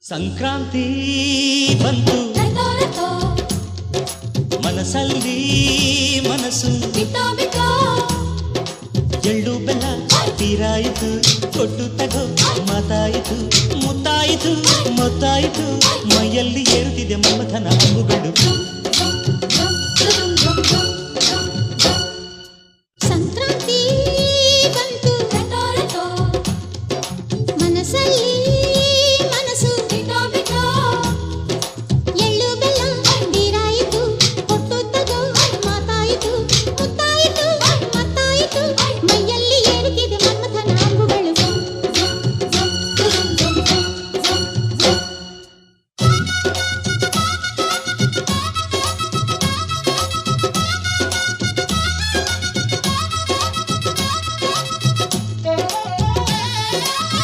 ಸಂಕ್ರಾಂತಿ ಬಂತು ಮನಸ್ಸಲ್ಲಿ ಮನಸ್ಸು ಎಳ್ಳು ಬೆಲ್ಲ ತೀರಾಯಿತು ಕೊಟ್ಟು ತಗೋ ಮಾತಾಯಿತು ಮುತ್ತಾಯಿತು ಮೊತ್ತಾಯಿತು ಮೈಯಲ್ಲಿ ಏರುತ್ತಿದೆ ಮಮಥನ ಅಂಬುಗಳು. ಸಂಕ್ರಾಂತಿ ಬಂತು ಮನಸ್ಸಲ್ಲಿ